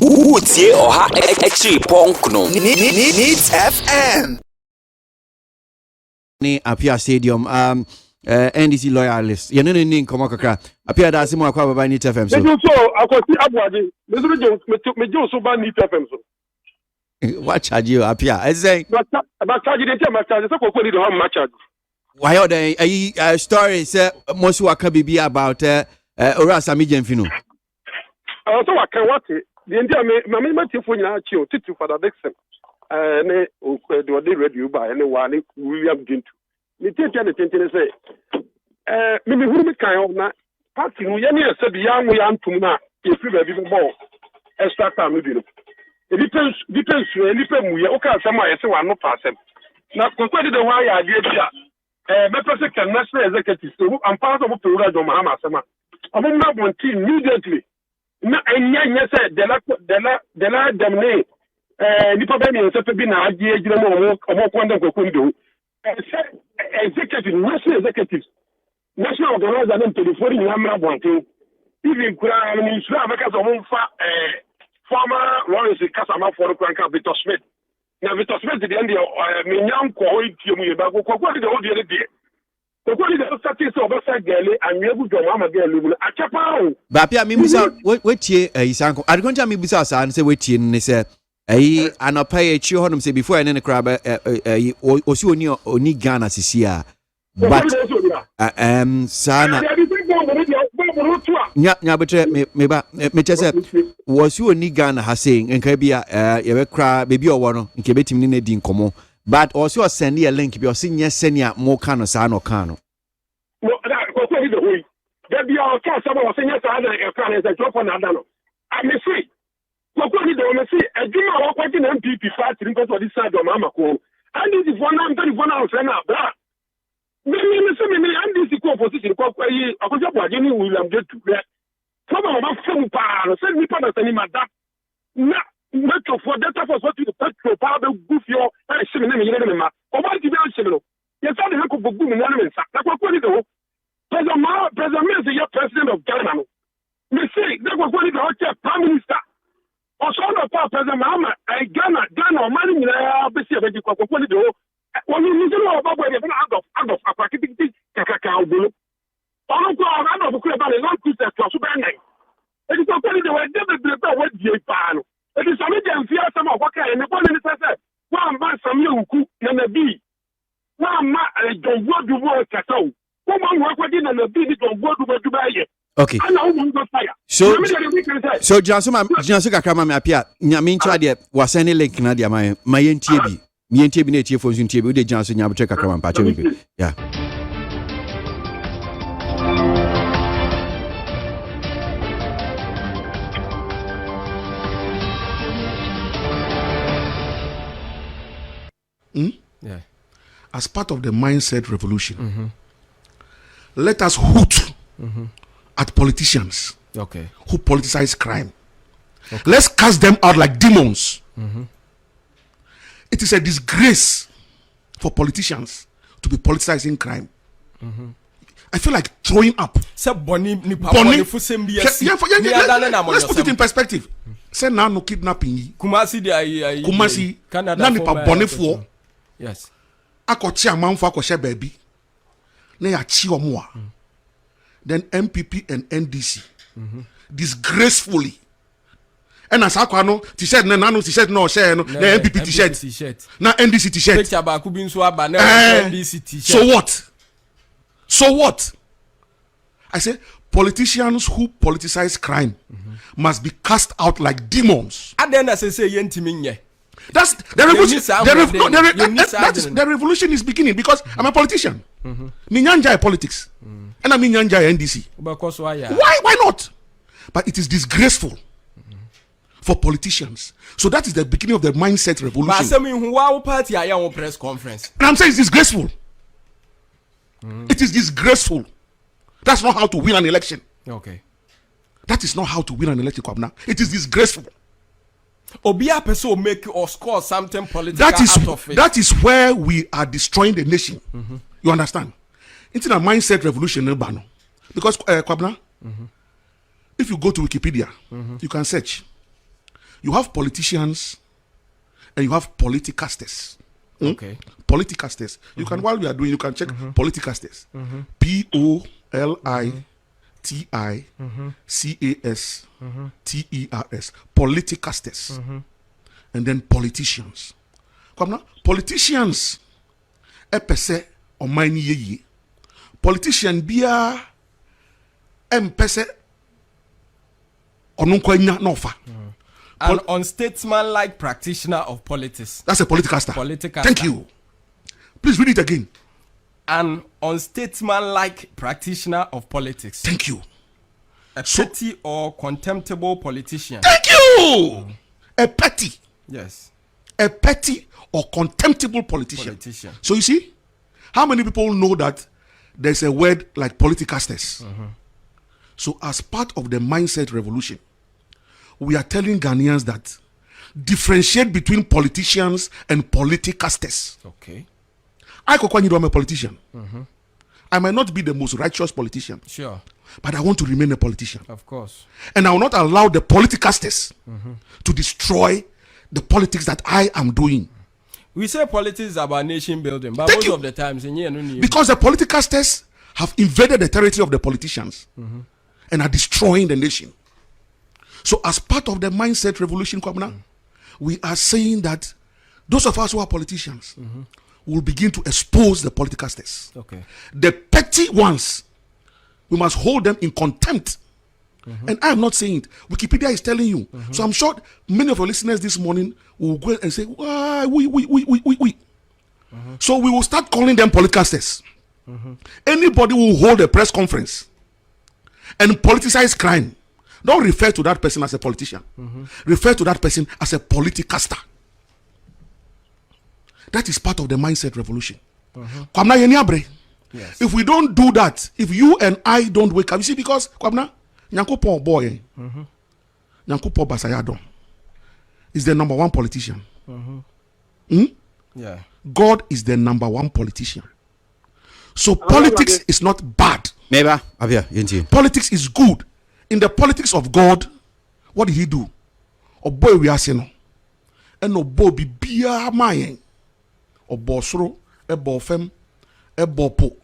Utie Oha Echi Ponkno Needs FM Ni Apia Stadium NDC loyalist ye no ni nkomo kakra Apia da asimo akwa baba Needs FM so me so akwati abuade me jo so ba Needs FM so what charge you Apia I say but charge dey ma charge so kokoli do how much charge why are there story say most waka bibi about Ora Sami Jemfino so waka what the ndia me matifo nyina chi o titi Father Dixon ne the radio ba ne wa ne William Gintu ni tete say me huru me kan na party no ye ne ese bi ya nwo ya ntum na e fi ba bi bo extra time bi no e depends mu ye o ka asema ye se wa no pasem na kokodi de wa ya ade bia me person can national executive so I'm part of Peru do Mahama asema omo na bonti immediately na enya say de la demne nipa ba mi se pe bi na age ejire mo kwanda kokundo executive national organizer dem telefoni ni amra bonti even kura ni sura abeka so mo fa former Lawrence Kasama for Kranka Victor Smith na Victor Smith de ndi me nyanko o tie mu ye ba kokko de o de de kokko de o start so obasa gele anwegu do mama gele mu achapa o ba pia mi bisa wetie isanko adgonja mi bisa sa say wetie ne say anopa ye chi honum say before ene ne kraba osi oni Ghana sisia but sana nya betre me ba me chese wosi oni Ghana ha saying enka bia ye be kra bebi owo no nke betim ne di nkomo but also send a link bi o se nya senia mo ka no sa no ka no no da ko ko di hoyi da bia o ka sa bo se nya sa da e ka ne se drop na da no am free ko ko di do me see adwuma wo kwaji na MPP party nko so di sa do mama ko and di for na mtani for na o na bra me and this opposition ko yi akojo boaje ni William Getu so ba ma fam pa no se ni pa na sani mada na metro for data for what you petrol pa be gufio e shime na me yire me ma o ba ti be shime no ye sa de ko bugu mi na me nsa na ko ni do president is the president of Ghana no me say na ko ni do prime minister o so no pa president Mahama Ghana o mani ni na be si e be ko ni do when you listen to about where out of akakiti kakaka obolo ono ko out of ko ba le non Christian to so ben nai e di so ko ni de we de be we die pa no e di so me dem fia sama ko ka ne ko ni se wa ma sam ye uku na bi wa ma jongo du bo kasa o ko ma wo ko di na bi di jongo du ba ye okay so Jansu kakra ma me apia nyame ncha de wa send link na de ma yentie bi mientie bi na etie fonzu ntie bi de Jansu nya betre kakra ma pa che bi yeah Yeah. As part of the mindset revolution, let us hoot at politicians who politicize crime. Okay. Let's cast them out like demons. It is a disgrace for politicians to be politicizing crime. I feel like throwing up. Let's put it in perspective. Say now no kidnapping. Kumasi. Na nipa boni for. Yes. Akochi amanfo akoshe baby. Na ya chi omo. Then MPP and NDC disgracefully. And as Aquano t-shirt na nano t-shirt no share no na MPP t-shirt na NDC t-shirt. Picture ba ku bi nso aba na NDC t-shirt. So what? I say politicians who politicize crime must be cast out like demons. Aden na say yentimi nye. That's the revolution. The revolution is beginning because I'm a politician. Minyanja politics. And I'm Minyanja NDC. Why not? But it is disgraceful for politicians. So that is the beginning of the mindset revolution. But press conference. And I'm saying it's disgraceful. It is disgraceful. That's not how to win an election. Okay. That is not how to win an election. It is disgraceful. Obia person make or score something political out of it. That is where we are destroying the nation. You understand? It's a mindset revolution, because Kwabna, if you go to Wikipedia, you can search. You have politicians and you have politicasters. Okay. Politicasters. You can, while we are doing, you can check politicasters. POLITICASTERS. Politicasters. And then politicians. Come now, politicians. Epese or mine ye. Politician bia empese or nunquanya nofa. An unstatesman-like practitioner of politics. That's a politicaster. Thank you. Please read it again. An unstatesman-like practitioner of politics. Thank you. A petty or contemptible politician. Thank you. A petty. Yes. A petty or contemptible politician. So you see, how many people know that there's a word like politicasters? So as part of the mindset revolution, we are telling Ghanaians that differentiate between politicians and politicasters. Okay. I'm a politician. I might not be the most righteous politician. Sure. But I want to remain a politician. Of course. And I will not allow the politicasters to destroy the politics that I am doing. We say politics is about nation building, but most of the times, because the politicasters have invaded the territory of the politicians and are destroying the nation. So as part of the mindset revolution, we are saying that those of us who are politicians will begin to expose the politicasters. Okay. The petty ones, we must hold them in contempt. And I am not saying it. Wikipedia is telling you. So I'm sure many of your listeners this morning will go and say, why, we. So we will start calling them politicasters. Anybody who will hold a press conference and politicize crime, don't refer to that person as a politician. Refer to that person as a politicaster. That is part of the mindset revolution. Yes. If we don't do that, if you and I don't wake up, you see, because Nyankopon boy, Nyankopon Basayadon is the number one politician. Yeah. God is the number one politician. So politics is not bad. Politics is good. In the politics of God, what did he do? Oboy we are saying, and oboy be bia mayen, obosro, ebofem, ebopo.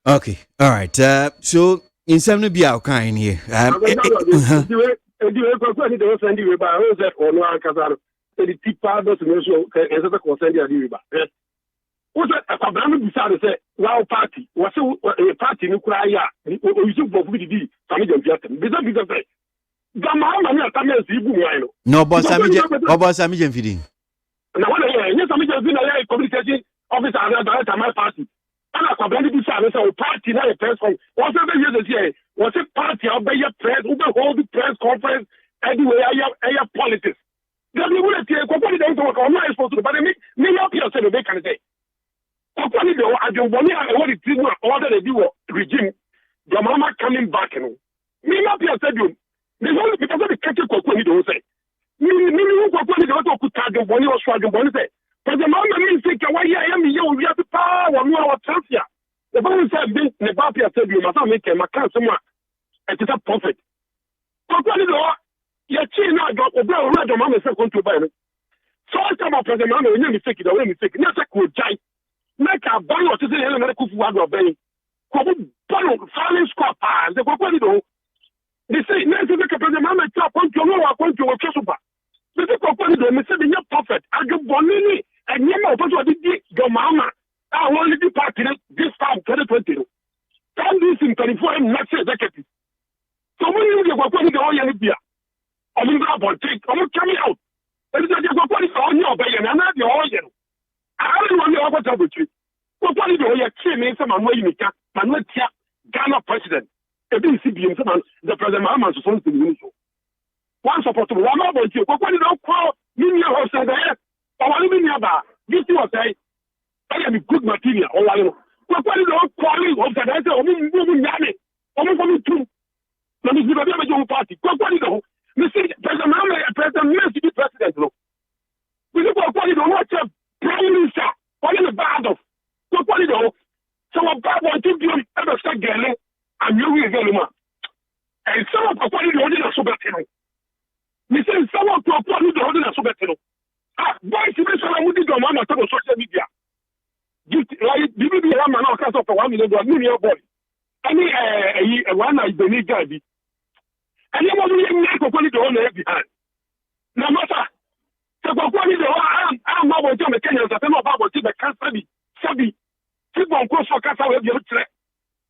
Okay, all right. So in some be our kind here. What's a problem beside the wow party? What's a party in Ukraine? You should go with the family of Justin. Because the Mama Tamas, you no, boss, I'm feeding. Now, what I been a communication officer at my party. And a problem beside us, our party, not a press conference. Whatever you say, what's a party? I'll be a press, hold the press conference anyway. I have politics. Then we will say, company don't work on my supposed to, but I mean, up here, so they can say. Company though, I don't want to what it is order the regime. Your mama coming back, you know. Me not be a stadium. There's only because of the catcher company don't say. Me company don't talk to the money or swag the money say. But the mama means think why I am here, we have the power, we are transfer. The phone said the Bapia stadium, I make a macan somewhere. It is a profit. Company though, your chin now got a blow around the mama second to buy it. So I come up as a man when you mistake it, or mistake, not a cool giant. Make a ban or to say medical food or bay. Falling squad pass, the Cocodo. They say, let's look at the mamma top on to know according to a Chasuba. The Cocodo, Mr. Your prophet, I do Bonini, and Yama, what did your mama? I only be party this time, 2020. Can this in 24 next executive. So when you go to the oil beer, I'm in the take, I'm coming out. And then you go on your bay and another oil. I don't want to over trouble tree. What do you say? Someone way you but not Ghana president. The president Mahaman is supposed to be one support to one about you. What do you call me? House and there? Or what do you mean about this? You say, I am a good material. Or what do you call me? Or that I say, oh, Yami, or coming to. Let me give a young party. What do you know? You see, President Mahaman, President Messi, president. We look at what you don't watch. Prime Minister, what is the bad of? So what do you know? So a bad one to do ever start getting and you will get him. And some of what you know is so bad. We say some what to put the holding a subetino. Ah, boys, you mentioned I would do my social media. Like, BBB Haman or cast of $1 million body. Any one I believe Gabi. And you want to make a quality on behind. No matter. So, I'm not going to make Kenyans that I'm about to the Casabi, Sabi, people on course for Casa will be able to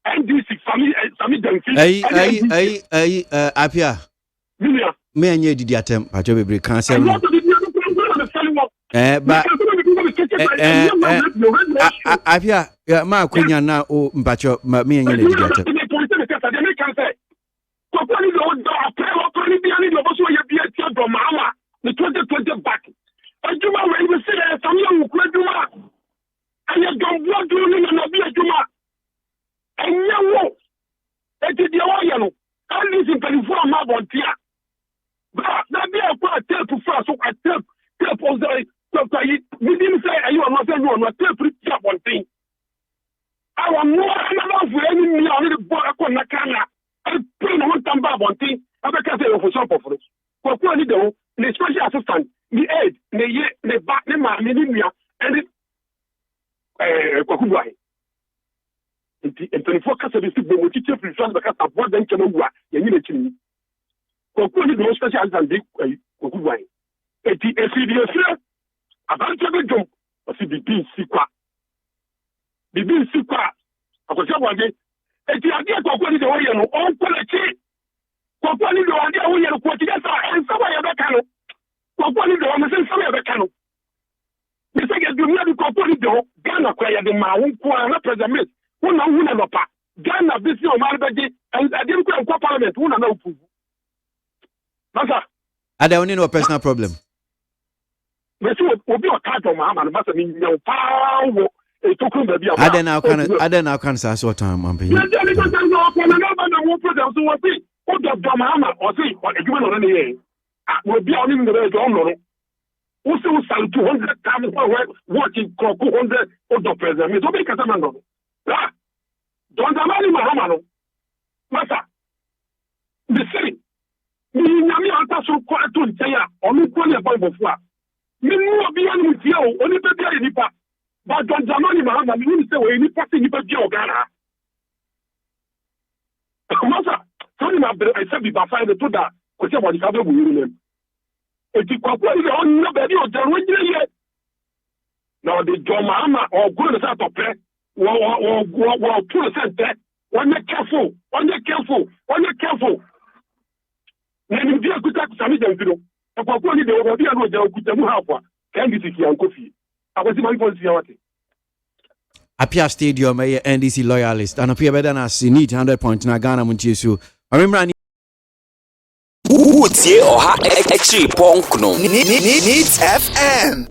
NDC, Sami Dunphy. Apia. Me and you did the attempt. I just be cancel. But Apia, ma kunya na o mpacho me and you did the attempt. The 2020 back. And you are when you say some young Kuduma and you don't want to live in a beer Juma. And you walk. And did the oil. And this in California, Mabontia. But that be a part tape to first, so I tape on the. We didn't say you are not saying you are not tape one thing. I want more enough for any me on the board on the camera. I put one time one thing. I can't say for some of it. For quality though. The special assistant, the aid, the back, the man, the India, and the Kokubai. And 24 customers will teach you because of what then can work. You need to Kokuni, the most special assistant, the Kokubai. If you feel about the job, or see the being secret. The being secret. I was one day. If you are there, Kokuni, the way you know, all quality. Kokoni do ade awo yero ko tiga sa en saba ya beka no kokoni do me sen saba ya beka no me se ge dumia du kokoni do Ghana kwa ya de ma wo ko na president wo na hu na lopa Ghana bisi o mari beje and ade ko en parliament wo na na upu masa ada oni no personal problem me se obi o ta to ma no masa mi nya pa wo e to kun ba bia ada na kan sa so time am pe ya de ko san no ko na na wo president so wo si o do Mahama o si o ejuma no ne ye we be on in the radio no o se o sal 200 times for watching Kroku 100 o do president me so be kasa man no ah don zamani Mahama no masa the city ni nyami anta so ko to ntia onu ko le ba bofu a me nu obi an mu tie o oni be bia nipa ba don zamani Mahama me ni se we nipa se nipa bia o Ghana masa Tony I said, be find the two that because what you have a woman. If you compare the own nobody or the now the John Mahama or good as out of pay, or 2% that when you're careful, Then you do a good time to do. A quality the over there with the Muhafa, can be and coffee. I was in my policy. Apia Stadium, NDC loyalist, and Apia Bedanas, need 100.9 Ghana Munchisu. I remember Would ye or ha extra punk no needs FM.